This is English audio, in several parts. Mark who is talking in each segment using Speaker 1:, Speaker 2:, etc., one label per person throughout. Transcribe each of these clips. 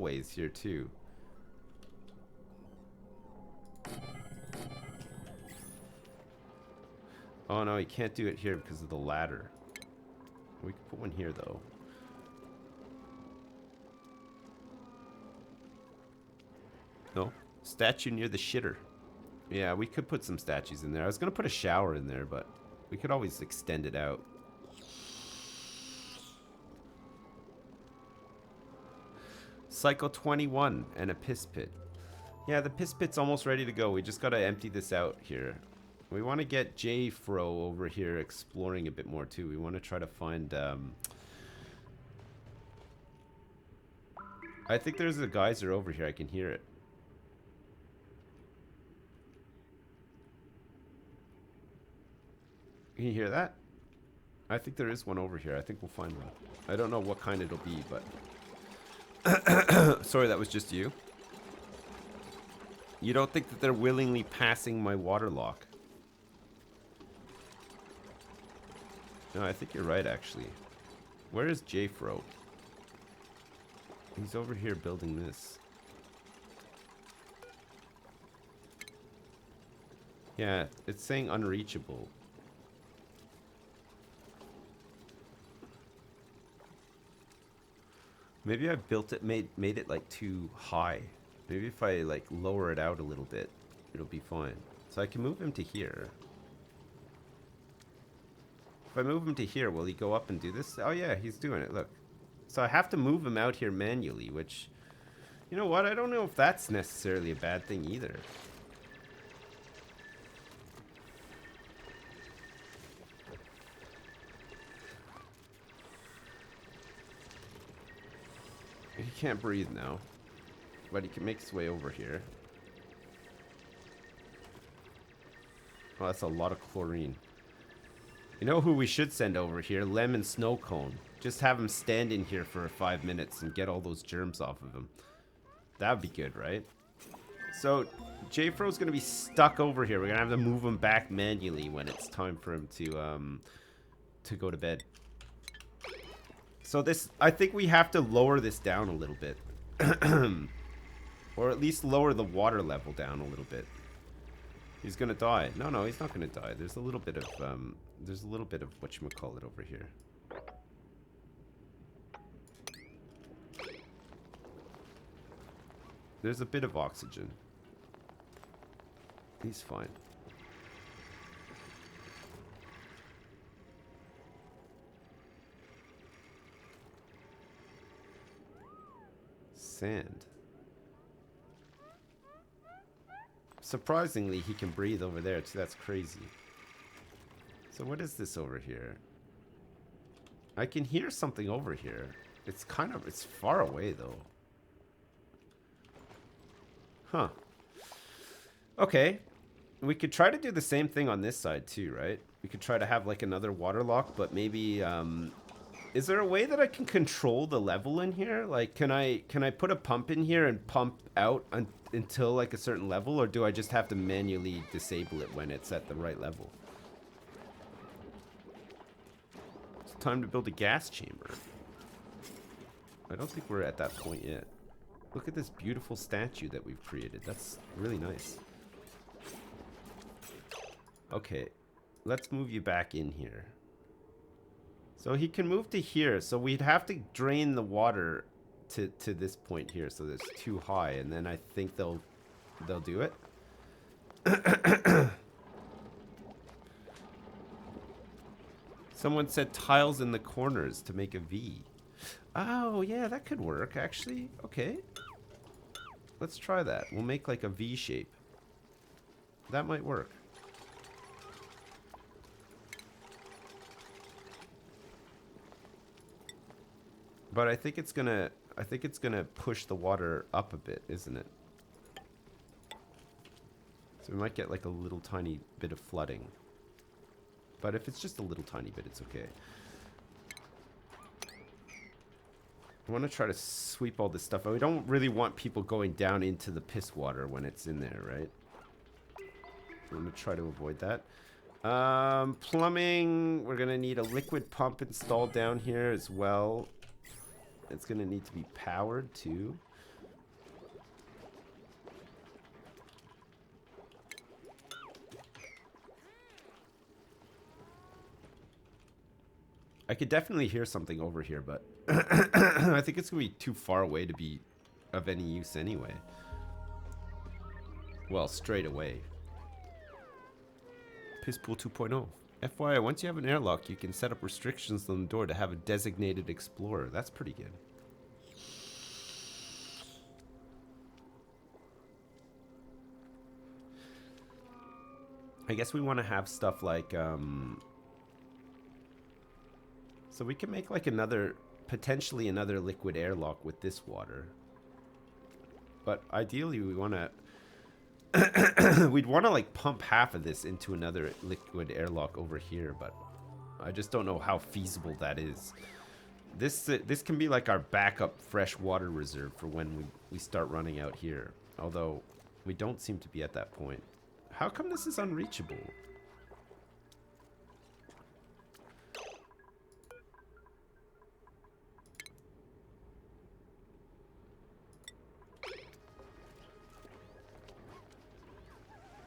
Speaker 1: ways here too. Oh no, you can't do it here because of the ladder. We can put one here though. No, statue near the shitter. Yeah, we could put some statues in there. I was gonna put a shower in there, but we could always extend it out. Cycle 21 and a piss pit. Yeah, the piss pit's almost ready to go. We just gotta empty this out here. We want to get J Fro over here exploring a bit more too. We want to try to find I think there's a geyser over here. I can hear it. Can you hear that? I think there is one over here. I think we'll find one. I don't know what kind it'll be, but sorry, that was just you. You don't think that they're willingly passing my water lock? No, I think you're right, actually. Where is J-Fro? He's over here building this. Yeah, it's saying unreachable. Maybe I built it, made it like too high. Maybe if I like lower it out a little bit, it'll be fine. So I can move him to here. If I move him to here, will he go up and do this? Oh yeah, he's doing it, look. So I have to move him out here manually, which, you know what, I don't know if that's necessarily a bad thing either. He can't breathe now, but he can make his way over here. Oh, that's a lot of chlorine. You know who we should send over here? Lemon Snow Cone. Just have him stand in here for 5 minutes and get all those germs off of him. That would be good, right? So, J-Fro's going to be stuck over here. We're going to have to move him back manually when it's time for him to go to bed. So this, I think we have to lower this down a little bit. Or at least lower the water level down a little bit. He's gonna die. No, he's not gonna die. There's a little bit of whatchamacallit over here. There's a bit of oxygen. He's fine. Sand. Surprisingly, he can breathe over there too. That's crazy. So what is this over here? I can hear something over here. It's far away though. Huh. Okay. We could try to do the same thing on this side too, right? We could try to have like another water lock, but maybe is there a way that I can control the level in here? Like, can I put a pump in here and pump out until like a certain level, or do I just have to manually disable it when it's at the right level? It's time to build a gas chamber. I don't think we're at that point yet. Look at this beautiful statue that we've created. That's really nice. Okay, let's move you back in here. So he can move to here. So we'd have to drain the water to this point here, so that's too high, and then I think they'll do it. Someone said tiles in the corners to make a V. Oh yeah, that could work actually. Okay, let's try that. We'll make like a V shape. That might work. But I think it's gonna push the water up a bit, isn't it? So we might get like a little tiny bit of flooding. But if it's just a little tiny bit, it's okay. I want to try to sweep all this stuff out. We don't really want people going down into the piss water when it's in there, right? I'm going to try to avoid that. Plumbing, we're going to need a liquid pump installed down here as well. It's going to need to be powered too. I could definitely hear something over here, but I think it's going to be too far away to be of any use anyway. Well, straight away. Pisspool 2.0. FYI, once you have an airlock, you can set up restrictions on the door to have a designated explorer. That's pretty good. I guess we want to have stuff like, so we can make like another, potentially another liquid airlock with this water. But ideally we want to, we'd want to like pump half of this into another liquid airlock over here, but I just don't know how feasible that is. This can be like our backup fresh water reserve for when we start running out here. Although we don't seem to be at that point. How come this is unreachable?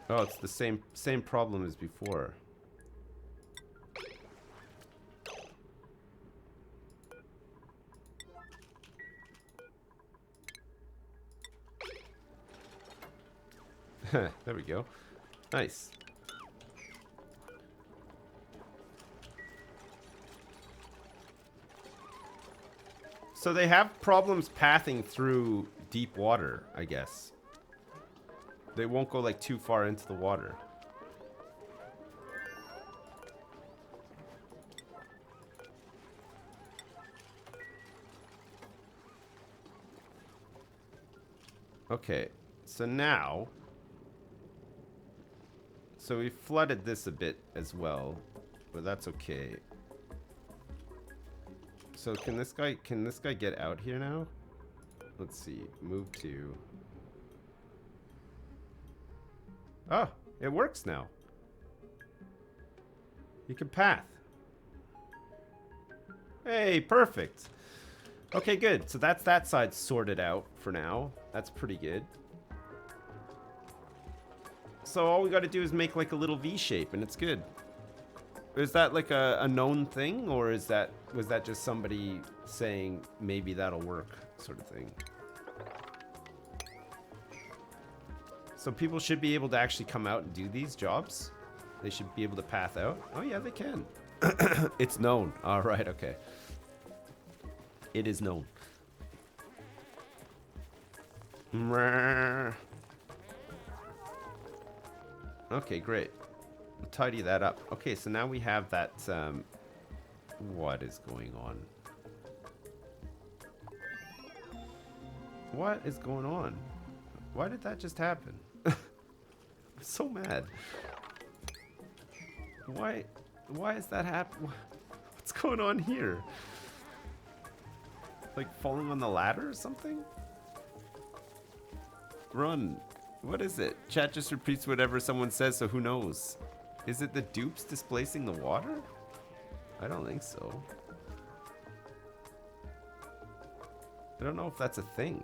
Speaker 1: Oh, it's the same problem as before. There we go. Nice. So they have problems pathing through deep water, I guess. They won't go like too far into the water. Okay, so now... So we flooded this a bit as well, but that's okay. So can this guy get out here now? Let's see, move to... Oh, it works now. You can path. Hey, perfect. Okay, good. So that's that side sorted out for now. That's pretty good. So all we got to do is make like a little V shape and it's good. Is that like a known thing, or was that just somebody saying maybe that'll work sort of thing? So people should be able to actually come out and do these jobs? They should be able to path out? Oh yeah, they can. It's known. All right, okay. It is known. Okay, great. We'll tidy that up. Okay, so now we have that, what is going on? What is going on? Why did that just happen? I'm so mad. Why is that happen? What's going on here? Like falling on the ladder or something? Run. What is it? Chat just repeats whatever someone says, so who knows? Is it the dupes displacing the water? I don't think so. I don't know if that's a thing.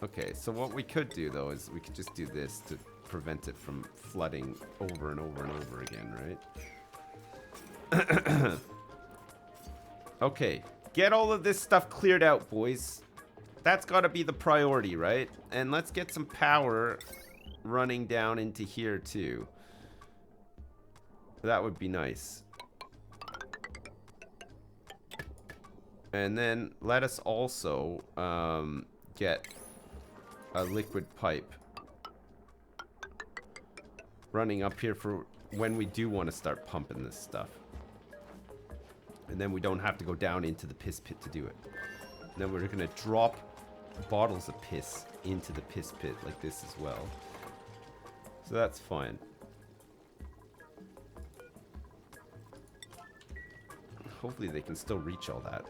Speaker 1: Okay, so what we could do though is we could just do this to prevent it from flooding over and over and over again, right? Okay, get all of this stuff cleared out, boys. That's got to be the priority, right? And let's get some power running down into here too. That would be nice. And then let us also get a liquid pipe running up here for when we do want to start pumping this stuff. And then we don't have to go down into the piss pit to do it. And then we're going to drop bottles of piss into the piss pit like this as well. So that's fine. Hopefully they can still reach all that.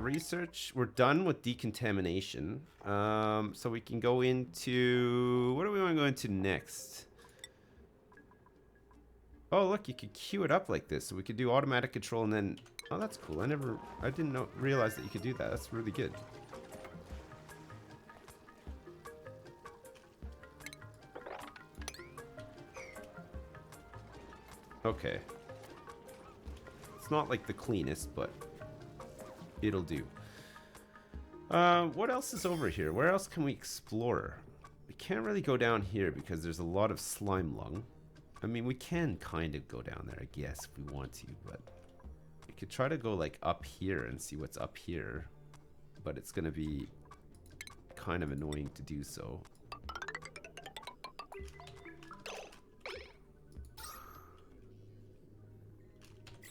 Speaker 1: Research, we're done with decontamination. So we can go into, what do we want to go into next? Oh, look, you could queue it up like this. So we could do automatic control and then, oh, that's cool. I didn't realize that you could do that. That's really good. Okay. not like the cleanest, but it'll do. What else is over here? Where else can we explore? We can't really go down here because there's a lot of slime lung. I mean, we can kind of go down there, I guess, if we want to, but we could try to go like up here and see what's up here, but it's gonna be kind of annoying to do so.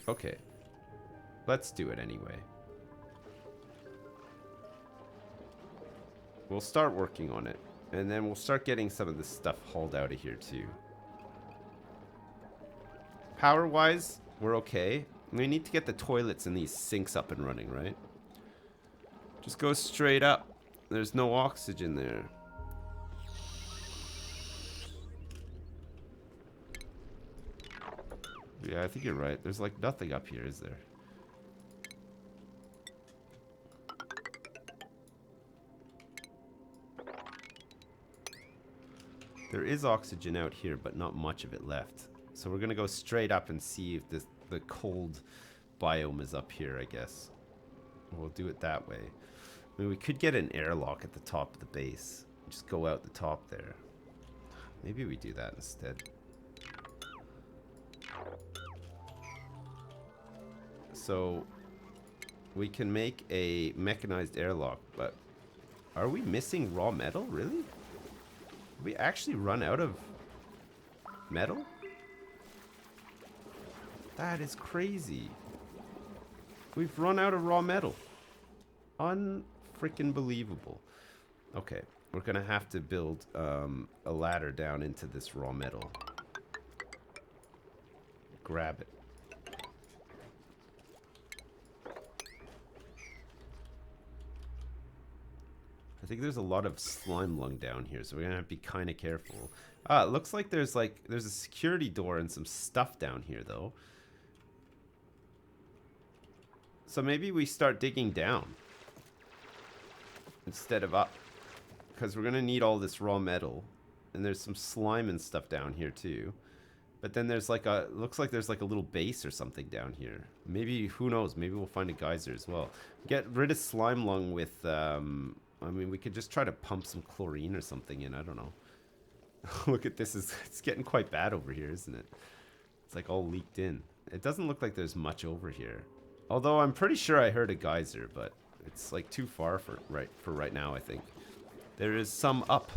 Speaker 1: Okay, let's do it anyway. We'll start working on it, and then we'll start getting some of this stuff hauled out of here too. Power-wise, we're okay. We need to get the toilets and these sinks up and running, right? Just go straight up. There's no oxygen there. Yeah, I think you're right. There's like nothing up here, is there? There is oxygen out here, but not much of it left. So we're gonna go straight up and see if the cold biome is up here, I guess. We'll do it that way. I mean, we could get an airlock at the top of the base. Just go out the top there. Maybe we do that instead. So we can make a mechanized airlock, but are we missing raw metal, really? Did we actually run out of metal? That is crazy. We've run out of raw metal. Unfreaking believable. Okay, we're gonna have to build a ladder down into this raw metal. Grab it. I think there's a lot of slime lung down here, so we're gonna have to be kind of careful. It looks like there's a security door and some stuff down here though. So maybe we start digging down instead of up, because we're gonna need all this raw metal, and there's some slime and stuff down here too. But then there's like looks like there's like a little base or something down here. Maybe, who knows? Maybe we'll find a geyser as well. Get rid of slime lung with I mean, we could just try to pump some chlorine or something in. I don't know. Look at this. It's getting quite bad over here, isn't it? It's like all leaked in. It doesn't look like there's much over here. Although I'm pretty sure I heard a geyser, but it's like too far for right now, I think. There is some up.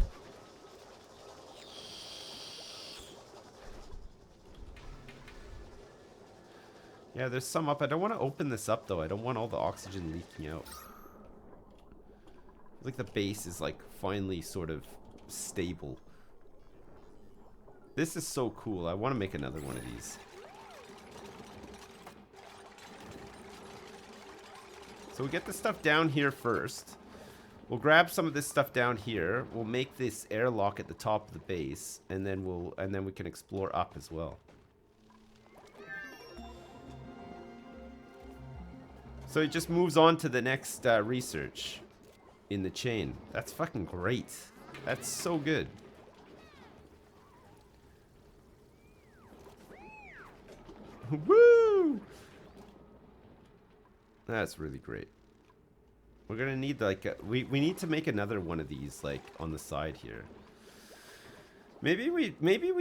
Speaker 1: Yeah, there's some up. I don't want to open this up, though. I don't want all the oxygen leaking out. Like the base is like finally sort of stable. This is so cool. I want to make another one of these. So we get the stuff down here first. We'll grab some of this stuff down here. We'll make this airlock at the top of the base, and then we can explore up as well. So it just moves on to the next research in the chain. That's fucking great. That's so good. Woo! That's really great. We're gonna need like we need to make another one of these like on the side here. Maybe we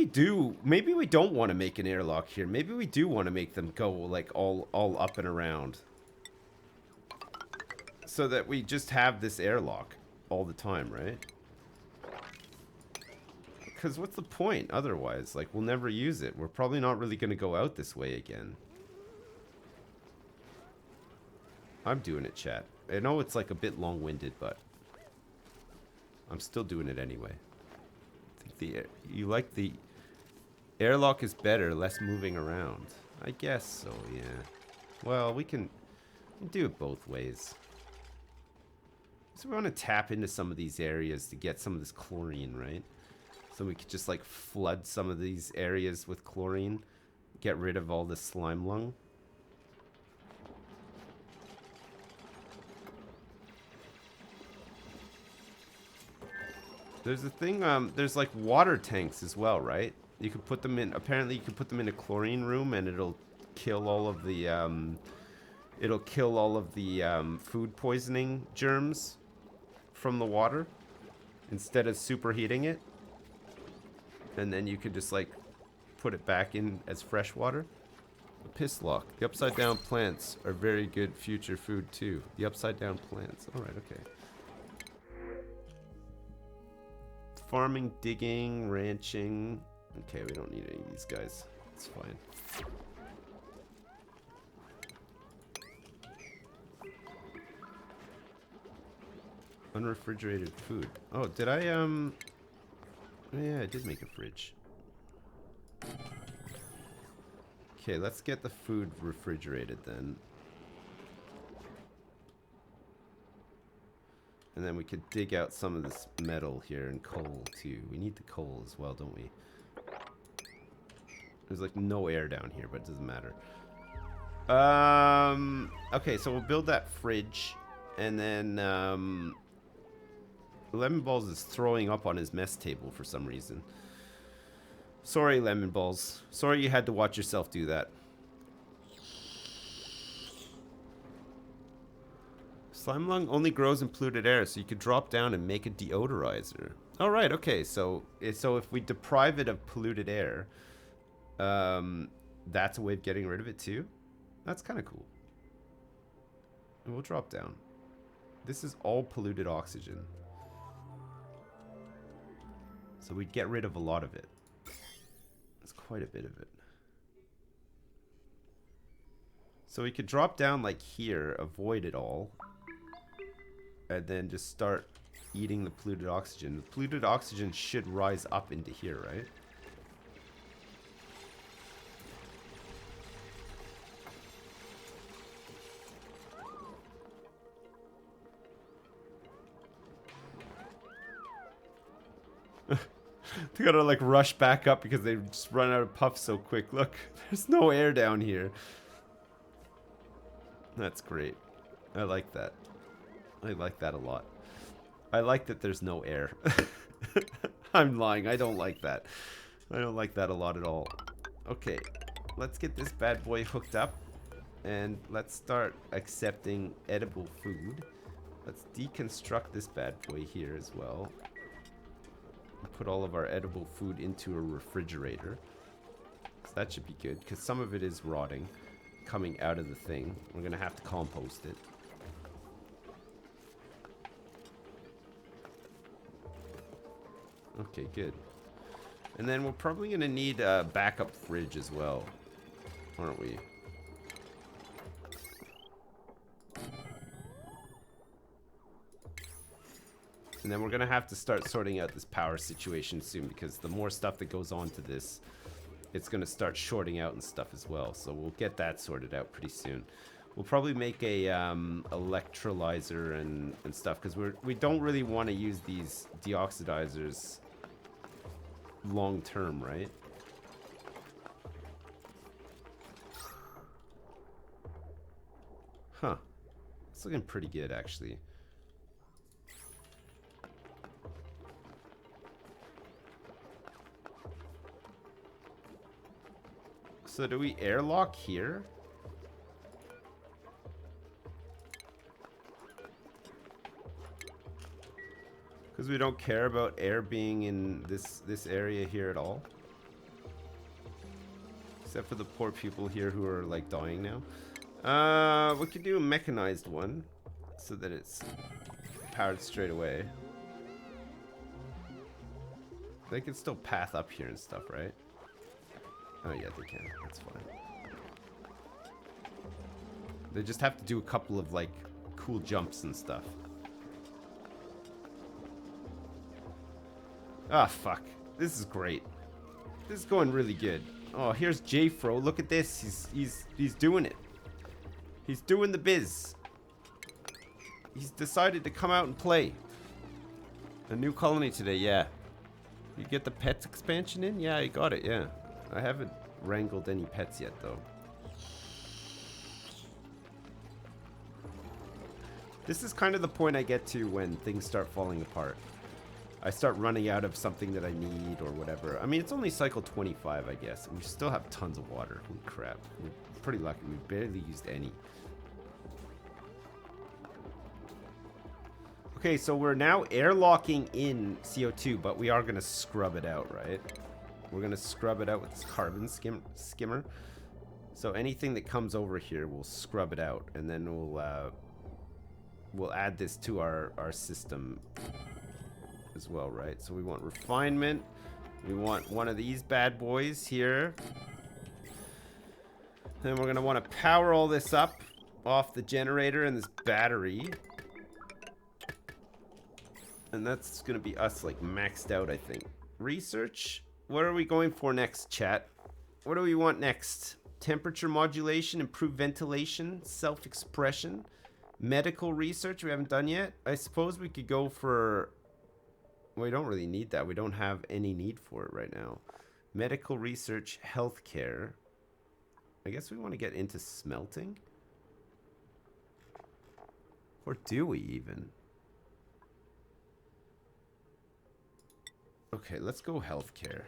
Speaker 1: don't want to make an airlock here. Maybe we do want to make them go like all up and around, so that we just have this airlock all the time, right? Because what's the point otherwise? Like, we'll never use it. We're probably not really going to go out this way again. I'm doing it, chat. I know it's like a bit long-winded, but I'm still doing it anyway. I think you like the airlock is better, less moving around. I guess so, yeah. Well, we can do it both ways. So we want to tap into some of these areas to get some of this chlorine, right? So we could just like flood some of these areas with chlorine, get rid of all the slime lung. There's a thing, there's like water tanks as well, right? You could put them in, apparently you could put them in a chlorine room and it'll kill all of the food poisoning germs from the water instead of superheating it. And then you could just like put it back in as fresh water. The piss lock. The upside down plants are very good future food too. The upside down plants. Alright, okay. Farming, digging, ranching. Okay, we don't need any of these guys. It's fine. Unrefrigerated food. Oh, did I, oh, yeah, I did make a fridge. Okay, let's get the food refrigerated then. And then we could dig out some of this metal here and coal too. We need the coal as well, don't we? There's like no air down here, but it doesn't matter. Okay, so we'll build that fridge. And then, Lemon Balls is throwing up on his mess table for some reason. Sorry, Lemon Balls. Sorry you had to watch yourself do that. Slime lung only grows in polluted air, so you could drop down and make a deodorizer. All right, okay. So if we deprive it of polluted air, that's a way of getting rid of it too. That's kind of cool. And we'll drop down. This is all polluted oxygen. So we'd get rid of a lot of it. It's quite a bit of it. So we could drop down like here, avoid it all, and then just start eating the polluted oxygen. The polluted oxygen should rise up into here, right? They gotta like rush back up because they just run out of puff so quick. Look, there's no air down here. That's great. I like that. I like that a lot. I like that there's no air. I'm lying. I don't like that. I don't like that a lot at all. Okay, let's get this bad boy hooked up. And let's start accepting edible food. Let's deconstruct this bad boy here as well. Put all of our edible food into a refrigerator. So that should be good, because some of it is rotting, coming out of the thing. We're going to have to compost it. Okay, good. And then we're probably going to need a backup fridge as well, aren't we? And then we're going to have to start sorting out this power situation soon, because the more stuff that goes on to this, it's going to start shorting out and stuff as well. So we'll get that sorted out pretty soon. We'll probably make a electrolyzer and stuff, because we don't really want to use these deoxidizers long term, right? Huh. It's looking pretty good, actually. So do we airlock here? Because we don't care about air being in this area here at all. Except for the poor people here who are like dying now. We could do a mechanized one so that it's powered straight away. They can still path up here and stuff, right? Oh yeah, they can. That's fine. They just have to do a couple of like cool jumps and stuff. Ah, fuck. This is great. This is going really good. Oh, here's J-Fro. Look at this. He's doing it. He's doing the biz. He's decided to come out and play. A new colony today, yeah. You get the pets expansion in? Yeah, I got it, yeah. I haven't wrangled any pets yet, though. This is kind of the point I get to when things start falling apart. I start running out of something that I need or whatever. I mean, it's only cycle 25, I guess. We still have tons of water. Holy crap. We're pretty lucky. We barely used any. Okay, so we're now airlocking in CO2, but we are going to scrub it out, right? We're going to scrub it out with this carbon skimmer. So anything that comes over here, we'll scrub it out, and then we'll add this to our system as well, right? So we want refinement. We want one of these bad boys here. Then we're going to want to power all this up off the generator and this battery. And that's going to be us, like, maxed out, I think. Research? What are we going for next, chat? What do we want next? Temperature modulation, improved ventilation, self-expression, medical research we haven't done yet. I suppose we could go for... Well, we don't really need that. We don't have any need for it right now. Medical research, healthcare. I guess we want to get into smelting. Or do we even? Okay, let's go healthcare.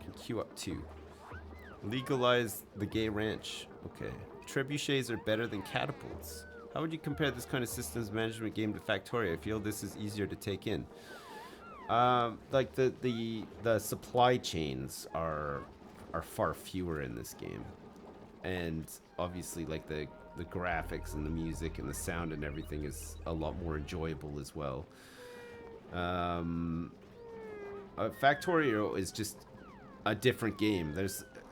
Speaker 1: Can queue up 2. Legalize the gay ranch. Okay. Trebuchets are better than catapults. How would you compare this kind of systems management game to Factorio? I feel this is easier to take in. Like the supply chains are far fewer in this game, and obviously like the graphics and the music and the sound and everything is a lot more enjoyable as well. Factorio is just a different game.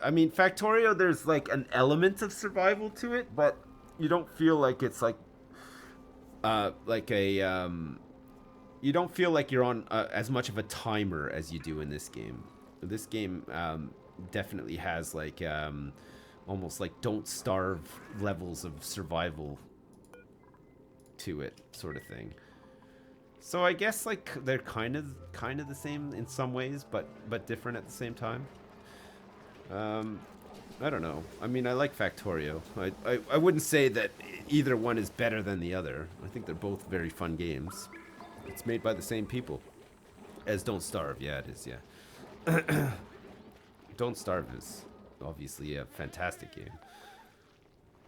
Speaker 1: I mean, Factorio, there's like an element of survival to it, but you don't feel like it's like you don't feel like you're on as much of a timer as you do in this game. This game definitely has like almost like don't starve levels of survival to it, sort of thing. So I guess like they're kind of the same in some ways, but different at the same time. I don't know. I mean, I like Factorio. I wouldn't say that either one is better than the other. I think they're both very fun games. It's made by the same people as Don't Starve. Yeah, it is, yeah. Don't Starve is obviously a fantastic game.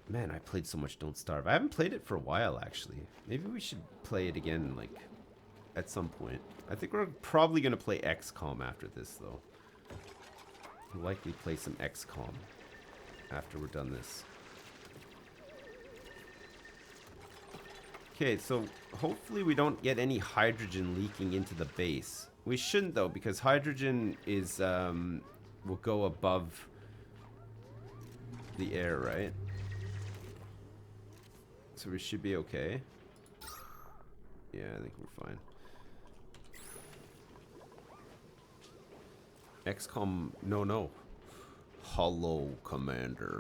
Speaker 1: Man, I played so much Don't Starve. I haven't played it for a while, actually. Maybe we should play it again, like, at some point. I think we're probably going to play XCOM after this, though. We'll likely play some XCOM after we're done this. Okay, so hopefully we don't get any hydrogen leaking into the base. We shouldn't, though, because hydrogen is will go above the air, right? So we should be okay. Yeah, I think we're fine. XCOM, no. Hello, Commander.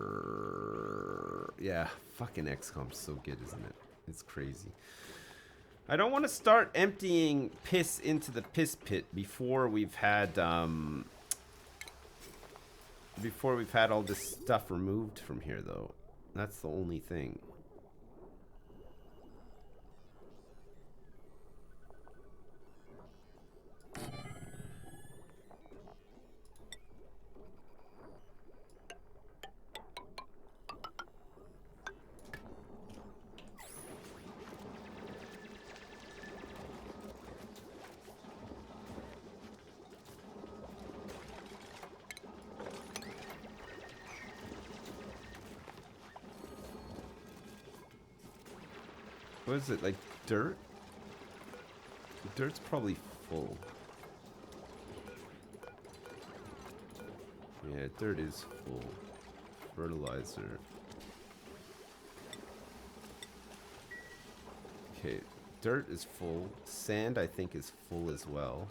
Speaker 1: Yeah, fucking XCOM's so good, isn't it? It's crazy. I don't want to start emptying piss into the piss pit before we've had all this stuff removed from here, though. That's the only thing. What is it, like dirt? Dirt's probably full. Yeah, dirt is full. Fertilizer. Okay, dirt is full. Sand, I think, is full as well.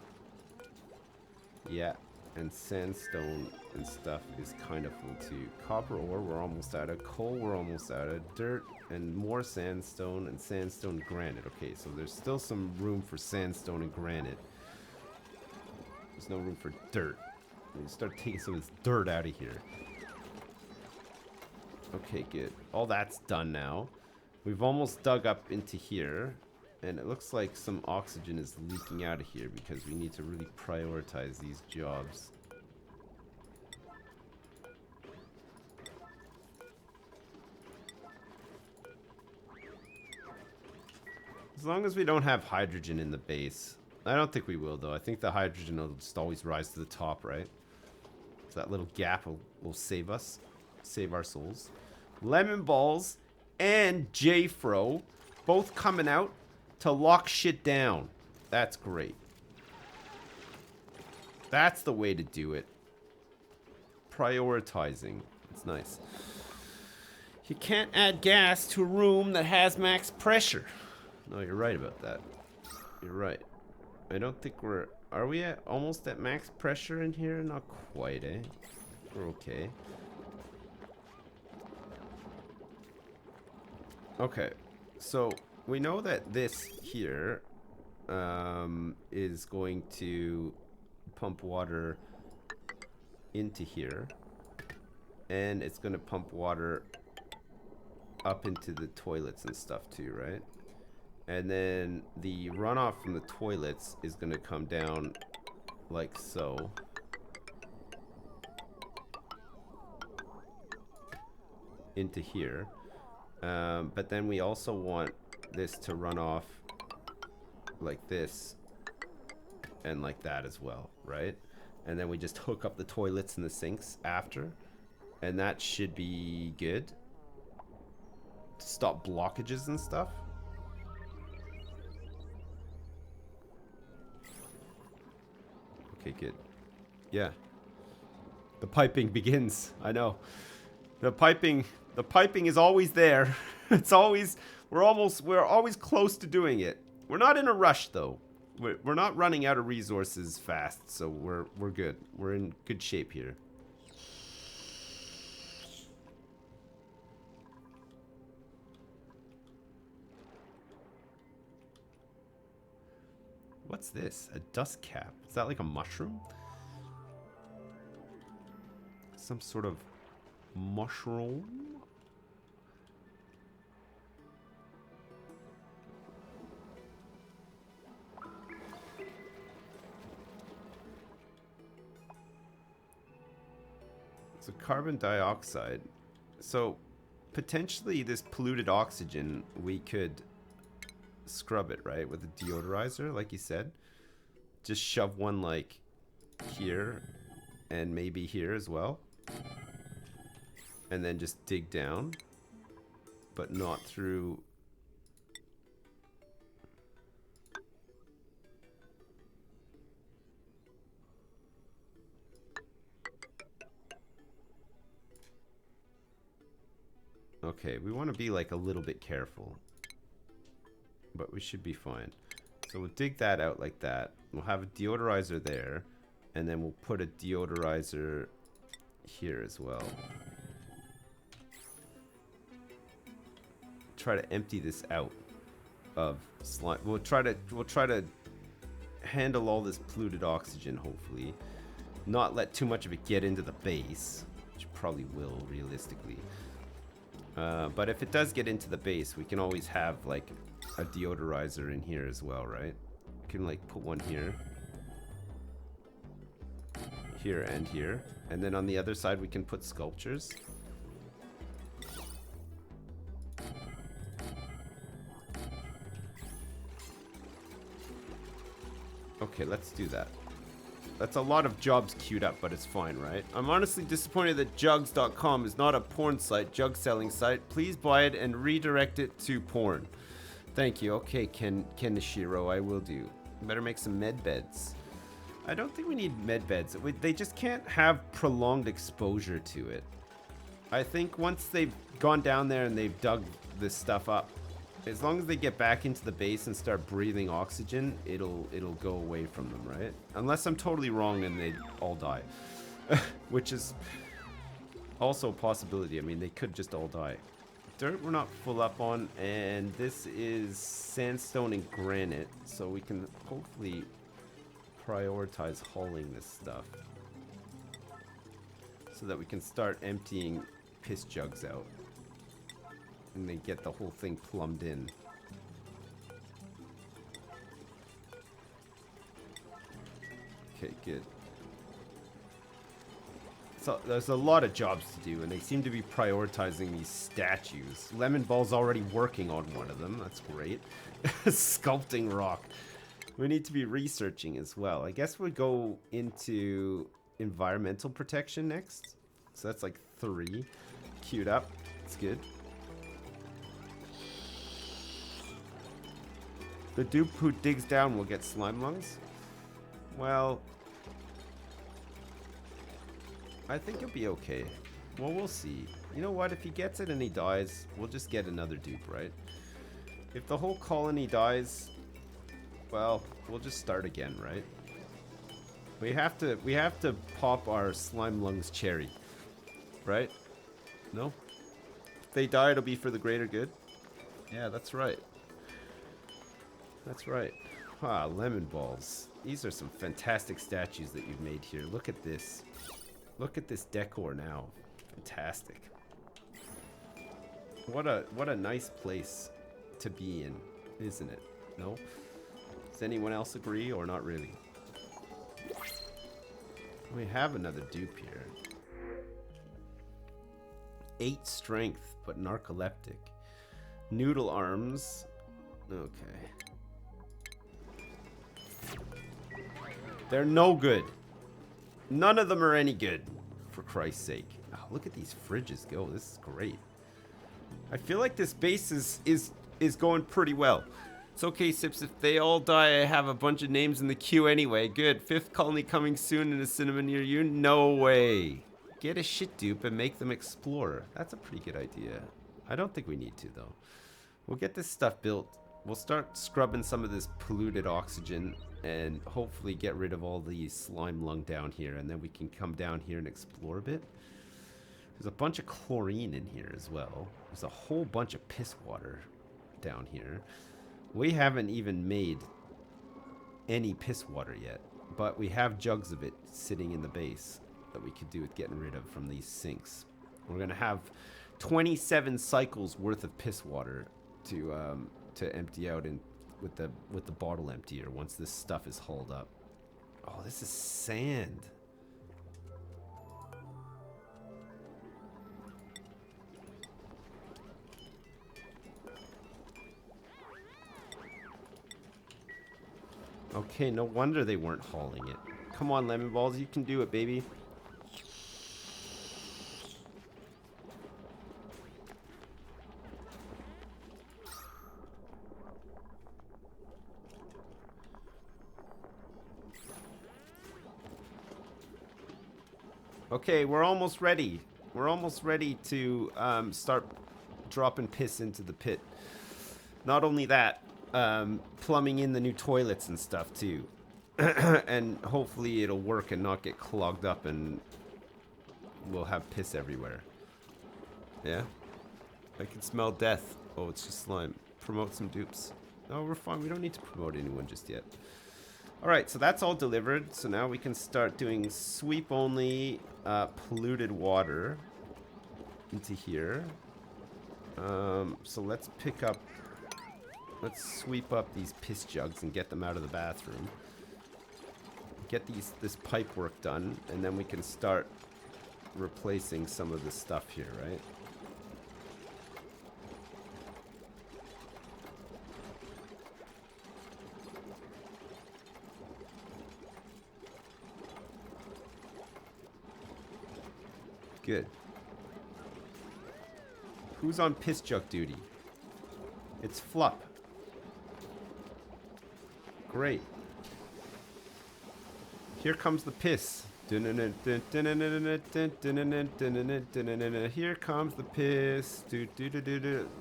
Speaker 1: Yeah, and sandstone and stuff is kind of full too. Copper ore, we're almost out of. Coal, we're almost out of. Dirt and more sandstone and sandstone granite. Okay, so there's still some room for sandstone and granite. There's no room for dirt. We start taking some of this dirt out of here. Okay, good. All that's done now. We've almost dug up into here. And it looks like some oxygen is leaking out of here because we need to really prioritize these jobs. As long as we don't have hydrogen in the base. I don't think we will, though. I think the hydrogen will just always rise to the top, right? So that little gap will save us. Save our souls. Lemon Balls and J-Fro both coming out to lock shit down. That's great. That's the way to do it. Prioritizing. It's nice. You can't add gas to a room that has max pressure. No, you're right about that. You're right. I don't think we're... Are we almost at max pressure in here? Not quite, eh? We're okay. Okay. So, we know that this here is going to pump water into here. And it's going to pump water up into the toilets and stuff too, right? And then the runoff from the toilets is going to come down like so. Into here. But then we also want this to run off like this and like that as well, right? And then we just hook up the toilets and the sinks after. And that should be good. To stop blockages and stuff. Okay, good. Yeah. The piping begins. I know. The piping is always there. It's always we're always close to doing it. We're not in a rush though. We're not running out of resources fast, so we're good. We're in good shape here. What's this? A dust cap. Is that like a mushroom? Some sort of mushroom? So carbon dioxide. So potentially this polluted oxygen, we could scrub it, right? With a deodorizer, like you said. Just shove one like here and maybe here as well. And then just dig down. But not through... Okay, we want to be like a little bit careful. But we should be fine. So we'll dig that out like that. We'll have a deodorizer there. And then we'll put a deodorizer here as well. Try to empty this out of slime. We'll try to handle all this polluted oxygen, hopefully. Not let too much of it get into the base. Which probably will, realistically. But if it does get into the base, we can always have like a deodorizer in here as well, right? We can like put one here. Here and here. And then on the other side we can put sculptures. Okay, let's do that. That's a lot of jobs queued up, but it's fine, right? I'm honestly disappointed that jugs.com is not a porn site, jug selling site. Please buy it and redirect it to porn. Thank you. Okay, Kenichiro, I will do. Better make some med beds. I don't think we need med beds. They just can't have prolonged exposure to it. I think once they've gone down there and they've dug this stuff up, as long as they get back into the base and start breathing oxygen, it'll go away from them, right? Unless I'm totally wrong and they all die. Which is also a possibility. I mean, they could just all die. Dirt we're not full up on, and this is sandstone and granite, so we can hopefully prioritize hauling this stuff. So that we can start emptying piss jugs out. And they get the whole thing plumbed in. Okay, good. So there's a lot of jobs to do, and they seem to be prioritizing these statues. Lemon Ball's already working on one of them. That's great. Sculpting rock. We need to be researching as well. I guess we'll go into environmental protection next. So that's like 3 queued up. It's good. The dupe who digs down will get slime lungs. Well, I think he'll be okay. Well, we'll see. You know what? If he gets it and he dies, we'll just get another dupe, right? If the whole colony dies, well, we'll just start again, right? We have to pop our slime lungs cherry, right? No? If they die, it'll be for the greater good. Yeah, that's right. That's right. Ah, lemon balls. These are some fantastic statues that you've made here. Look at this. Look at this decor now. Fantastic. What a nice place to be in, isn't it? No? Does anyone else agree or not really? We have another dupe here. 8 strength, but narcoleptic. Noodle arms. Okay. They're no good. None of them are any good, for Christ's sake. Oh, look at these fridges go. This is great. I feel like this base is going pretty well. It's okay, Sips. If they all die, I have a bunch of names in the queue anyway. Good. 5th colony coming soon in a cinema near you? No way. Get a shit dupe and make them explore. That's a pretty good idea. I don't think we need to, though. We'll get this stuff built. We'll start scrubbing some of this polluted oxygen and hopefully get rid of all the slime lung down here, and then we can come down here and explore a bit. There's a bunch of chlorine in here as well. There's a whole bunch of piss water down here. We haven't even made any piss water yet, but we have jugs of it sitting in the base that we could do with getting rid of from these sinks. We're gonna have 27 cycles worth of piss water to empty out in with the bottle emptier once this stuff is hauled up. Oh, this is sand. Okay, no wonder they weren't hauling it. Come on, lemon balls, you can do it, baby. Okay, we're almost ready. We're almost ready to start dropping piss into the pit. Not only that, plumbing in the new toilets and stuff too. And hopefully it'll work and not get clogged up and we'll have piss everywhere. Yeah? I can smell death. Oh, it's just slime. Promote some dupes. No, we're fine. We don't need to promote anyone just yet. Alright, so that's all delivered. So now we can start doing sweep only polluted water into here. So let's sweep up these piss jugs and get them out of the bathroom. Get this pipe work done, and then we can start replacing some of this stuff here, right? Good. Who's on piss jug duty? It's Flup. Great. Here comes the piss. Here comes the piss.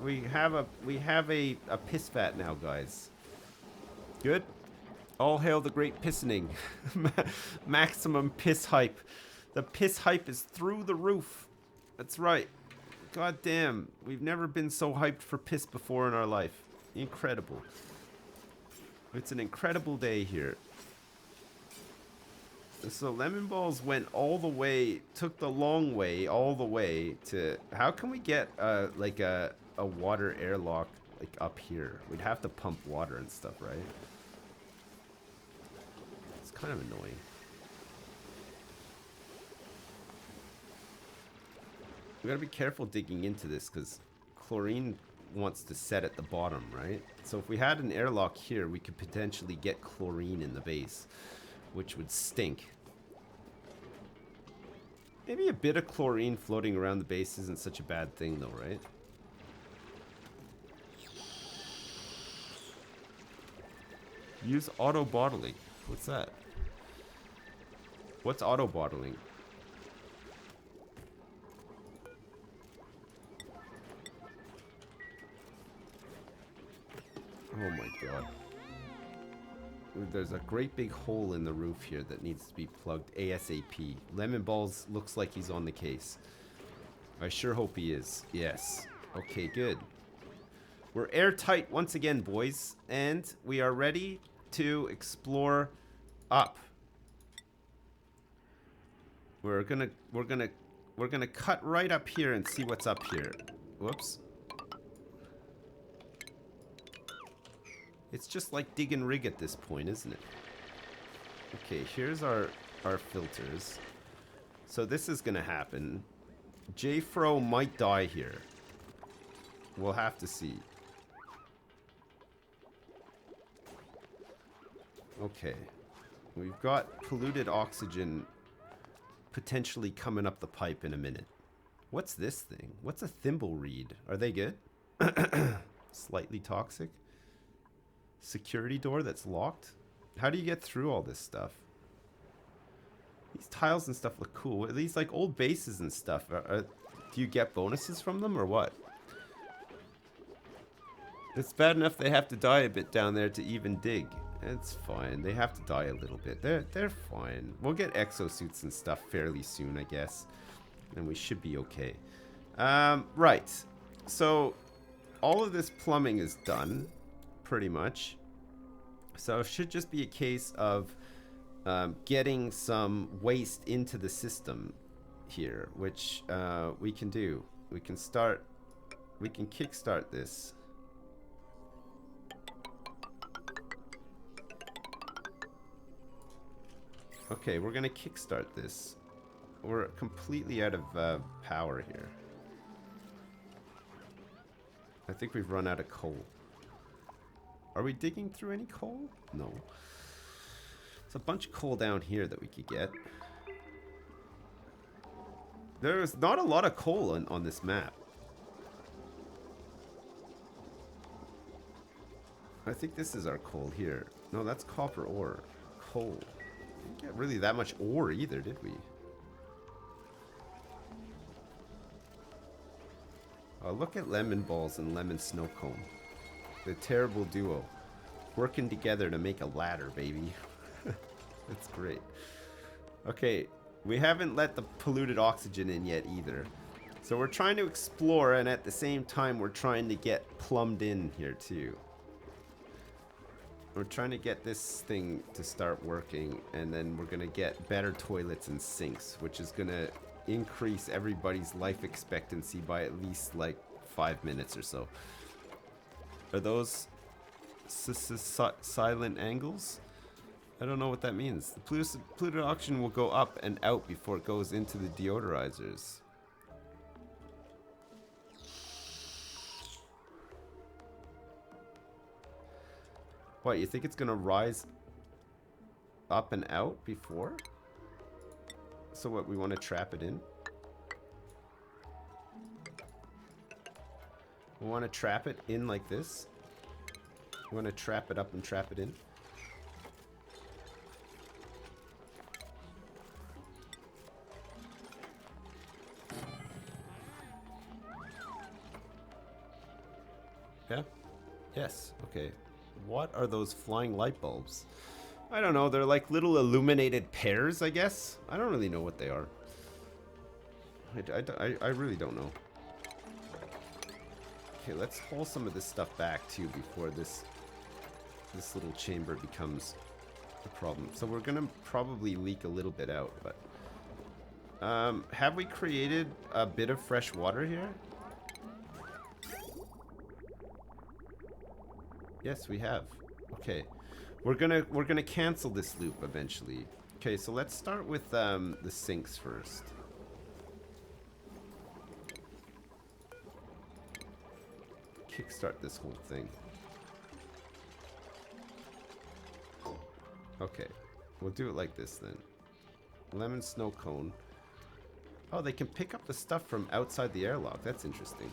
Speaker 1: We have a piss vat now, guys. Good. All hail the great pissening. Maximum piss hype. The piss hype is through the roof. That's right. God damn. We've never been so hyped for piss before in our life. Incredible. It's an incredible day here. So Lemon Balls went all the way, took the long way, all the way to... How can we get like a water airlock like up here? We'd have to pump water and stuff, right? It's kind of annoying. We gotta be careful digging into this because chlorine wants to set at the bottom, right? So if we had an airlock here, we could potentially get chlorine in the base, which would stink. Maybe a bit of chlorine floating around the base isn't such a bad thing though, right? Use auto bottling. What's that? What's auto bottling? Oh my god. There's a great big hole in the roof here that needs to be plugged ASAP. Lemon Balls looks like he's on the case. I sure hope he is. Yes. Okay, good. We're airtight once again, boys. And we are ready to explore up. We're gonna cut right up here and see what's up here. Whoops. It's just like dig and rig at this point, isn't it? Okay, here's our filters. So this is gonna happen. J-Fro might die here. We'll have to see. Okay. We've got polluted oxygen potentially coming up the pipe in a minute. What's this thing? What's a thimble reed? Are they good? Slightly toxic. Security door that's locked? How do you get through all this stuff? These tiles and stuff look cool. Are these like old bases and stuff? Do you get bonuses from them or what? It's bad enough they have to die a bit down there to even dig. It's fine. They have to die a little bit. They're fine. We'll get exosuits and stuff fairly soon, I guess. And we should be okay. Right. So, all of this plumbing is done. Pretty much. So, it should just be a case of getting some waste into the system here. Which we can do. We can kickstart this. Okay, we're gonna kickstart this. We're completely out of power here. I think we've run out of coal. Are we digging through any coal? No. There's a bunch of coal down here that we could get. There's not a lot of coal on this map. I think this is our coal here. No, that's copper ore. Coal. Didn't get really that much ore either, did we? Oh, look at Lemon Balls and Lemon Snow Cone. The terrible duo. Working together to make a ladder, baby. That's great. Okay, we haven't let the polluted oxygen in yet either. So we're trying to explore, and at the same time we're trying to get plumbed in here too. We're trying to get this thing to start working, and then we're gonna get better toilets and sinks, which is gonna increase everybody's life expectancy by at least like 5 minutes or so. Are those silent angles? I don't know what that means. The polluted oxygen will go up and out before it goes into the deodorizers. What, you think it's gonna rise up and out before? So what, we want to trap it in? We want to trap it in like this? We want to trap it up and trap it in? Yeah? Yes, okay. What are those flying light bulbs? I don't know, they're like little illuminated pears, I guess? I don't really know what they are. I really don't know. Okay, let's haul some of this stuff back too before this little chamber becomes a problem. So we're gonna probably leak a little bit out, but have we created a bit of fresh water here? Yes, we have. Okay, we're gonna cancel this loop eventually. Okay, so let's start with the sinks first. kickstart this whole thing. Okay, we'll do it like this then. Lemon snow cone. Oh, they can pick up the stuff from outside the airlock. That's interesting.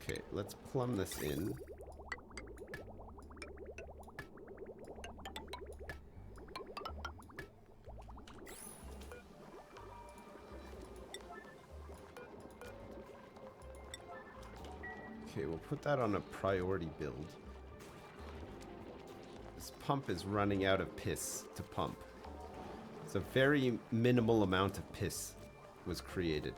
Speaker 1: Okay, let's plumb this in. Okay, we'll put that on a priority build. This pump is running out of piss to pump. It's a very minimal amount of piss was created.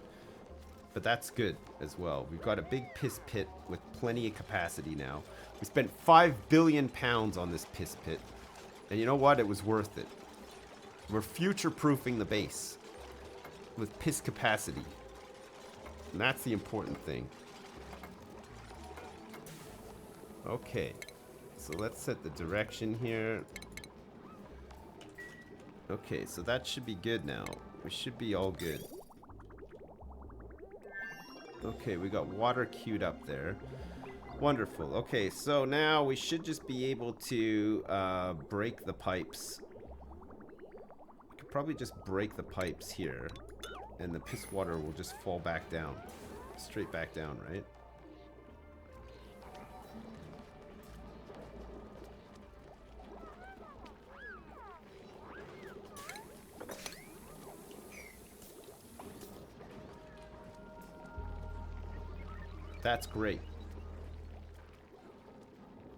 Speaker 1: But that's good as well. We've got a big piss pit with plenty of capacity now. We spent 5 billion pounds on this piss pit. And you know what? It was worth it. We're future-proofing the base with piss capacity. And that's the important thing. Okay, so let's set the direction here. Okay, so that should be good now. We should be all good. Okay, we got water queued up there. Wonderful. Okay, so now we should just be able to break the pipes. We could probably just break the pipes here, and the piss water will just fall back down. Straight back down, right? That's great.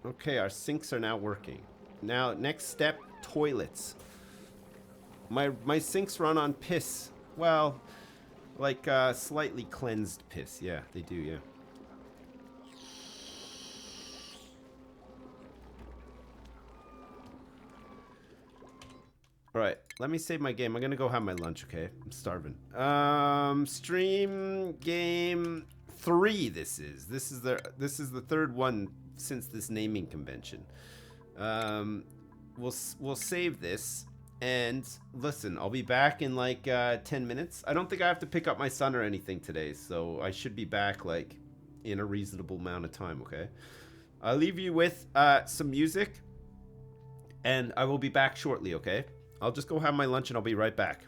Speaker 1: Okay, our sinks are now working. Now, next step, toilets. My sinks run on piss. Well, like slightly cleansed piss. Yeah, they do, yeah. Alright, let me save my game. I'm gonna go have my lunch, okay? I'm starving. Stream game 3 this is. This is the third one since this naming convention. We'll save this, and listen, I'll be back in like 10 minutes. I don't think I have to pick up my son or anything today, so I should be back like in a reasonable amount of time, okay? I'll leave you with some music, and I will be back shortly, okay? I'll just go have my lunch and I'll be right back.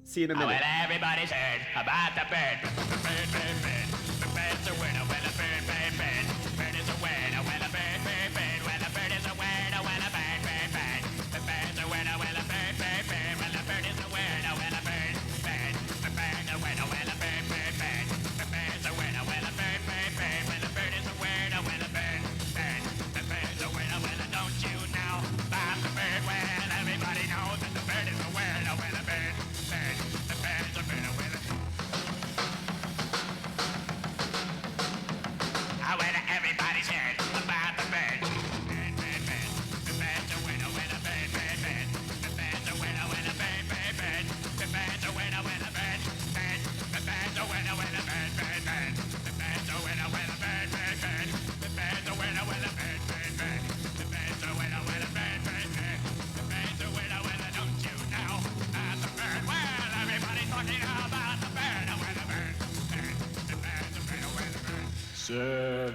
Speaker 1: See you in a minute.
Speaker 2: Well, everybody's heard about the bird. Bird, bird, bird. The bird's a winner. Well, a bird, bird, bird. Bird is a winner. Well, a bird, bird, bird. Well, a bird is a winner. Well, a bird, bird, bird. The bird's a winner. Well, a bird, bird, bird. Well, a bird is a winner. Well, a bird, bird. The bird's a winner. Well, a bird, bird, bird. The bird's a winner. Well, a bird, bird, bird. Well, a bird is a winner. Well, a bird, bird. The bird's a winner. Well, don't you know about the bird? Well, everybody knows that the bird is a winner. Well, a bird, bird. The bird's a winner. Well, everybody's heard about the bird. Bird, bird, bird. The bird's a winner. Well, a bird, bird, bird. The bird's a winner. Well, a bird, bird, bird. The bird's a winner. Well, a bird, bird. The bird's a winner. Well, a bird, bird, bird. The bird's a winner. Well, a bird, bird, bird. The bird's a winner. Well, a bird, bird, bird. The bird's a winner. Well, a bird, bird, bird. The bird's a winner. Well, don't you know about the bird? Well, everybody's talking about the bird. Well, a bird, bird. The bird's a winner. Well, a bird. Sad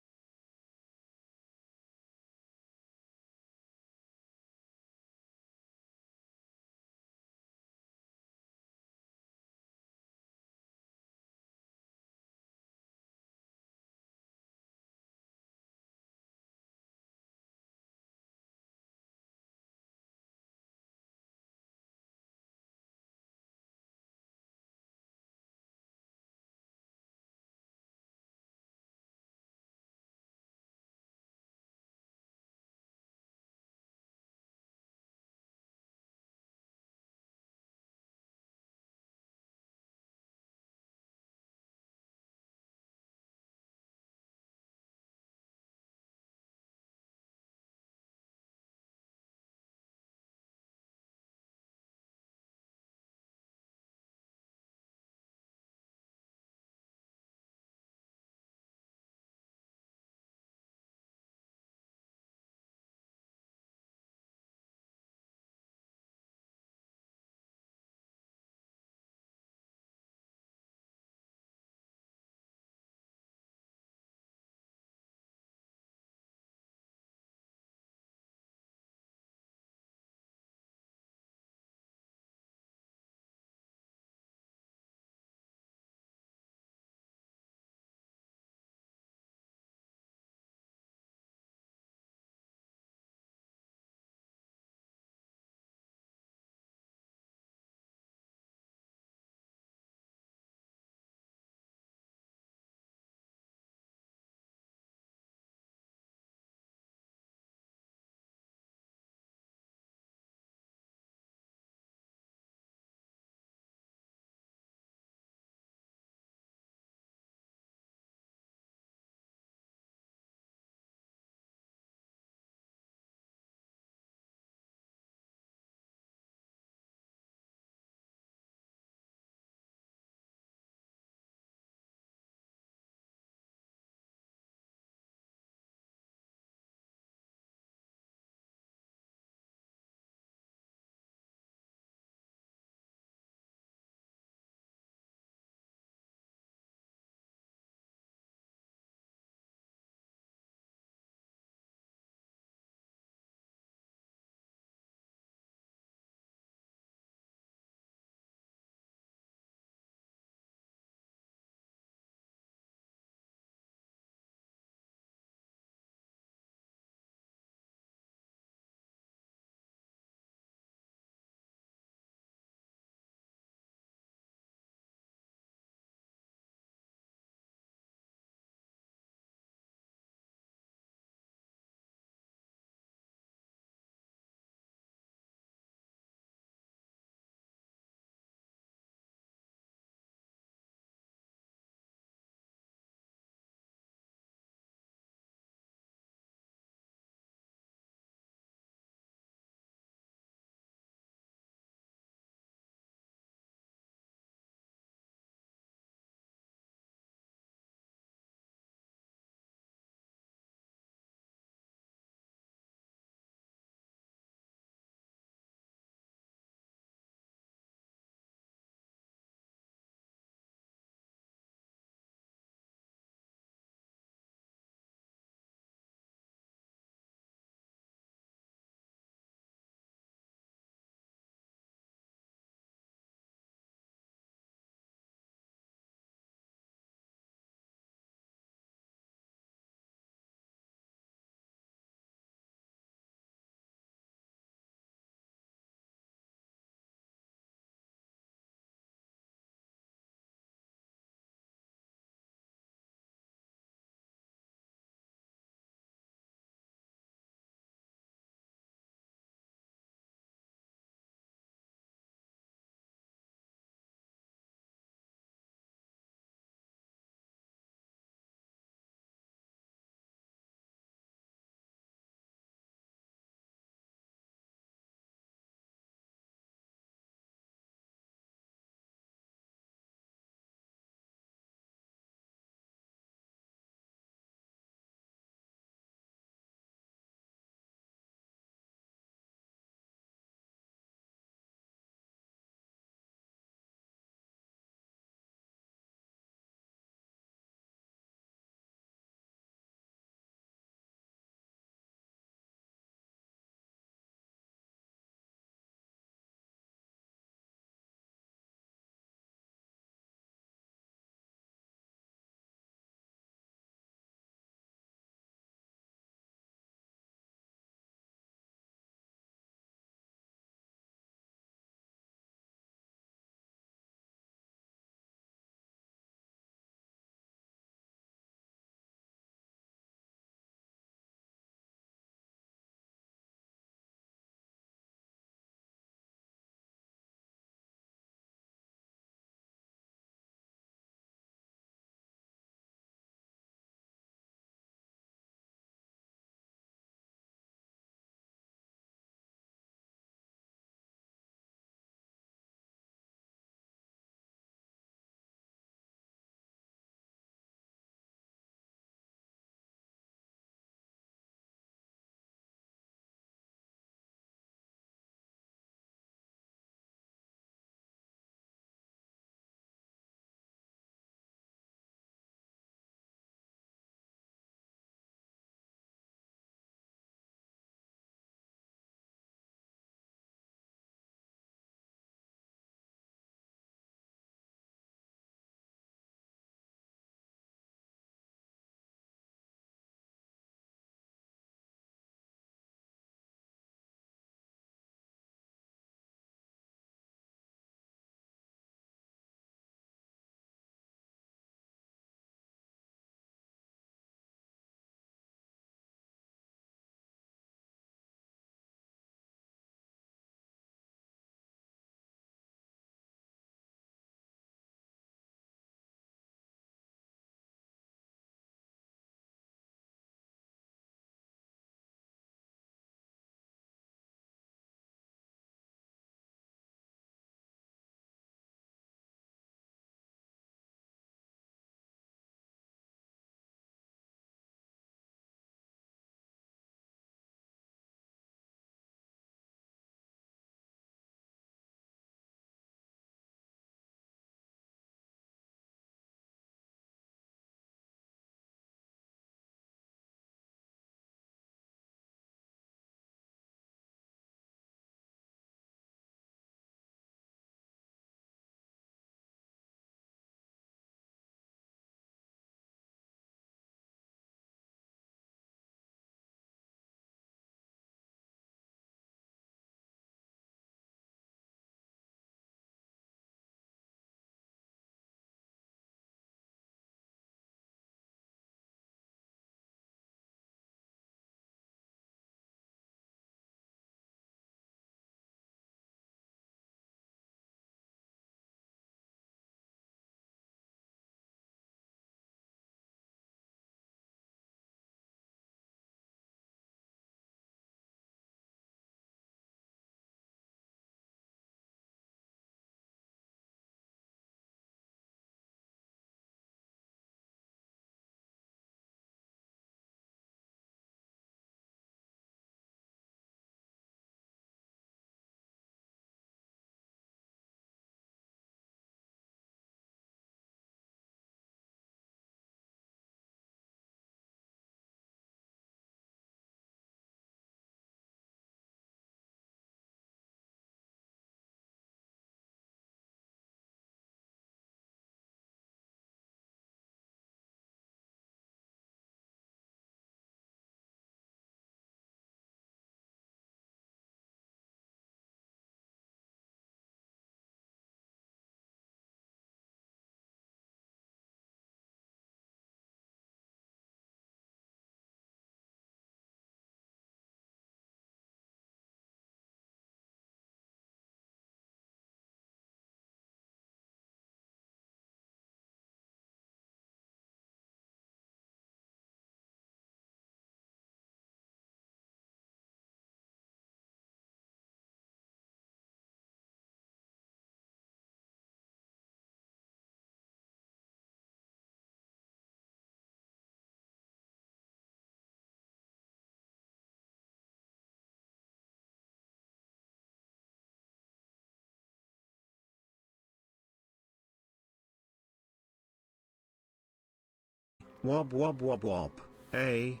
Speaker 3: Wob wob wob wob. A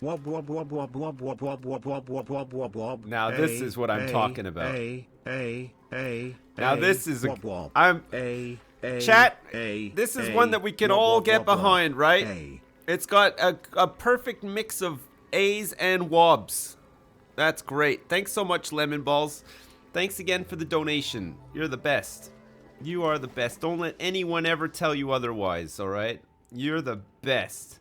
Speaker 3: wob wob wob wob wob wob wob wob wob wob wob wob wob.
Speaker 1: Now this is what I'm talking about. Now this is
Speaker 3: wob wob.
Speaker 1: Chat, this is one that we can all get behind, right? It's got a perfect mix of A's and wobs. That's great. Thanks so much, Lemon Balls. Thanks again for the donation. You're the best. You are the best. Don't let anyone ever tell you otherwise, alright? You're the best.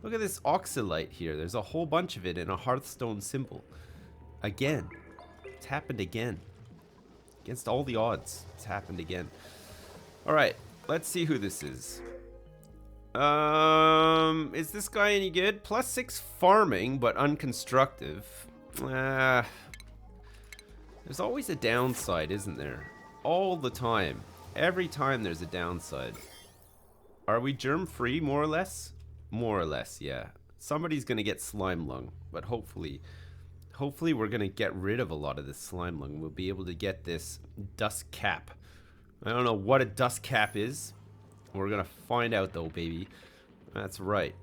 Speaker 1: Look at this oxalite here. There's a whole bunch of it in a Hearthstone symbol. Again. It's happened again. Against all the odds. It's happened again. Alright, let's see who this is. Is this guy any good? +6 farming, but unconstructive. There's always a downside, isn't there? All the time. Every time there's a downside. Are we germ-free, more or less? More or less, yeah. Somebody's gonna get slime lung, but hopefully we're gonna get rid of a lot of this slime lung. We'll be able to get this dust cap. I don't know what a dust cap is. We're gonna find out though, baby. That's right.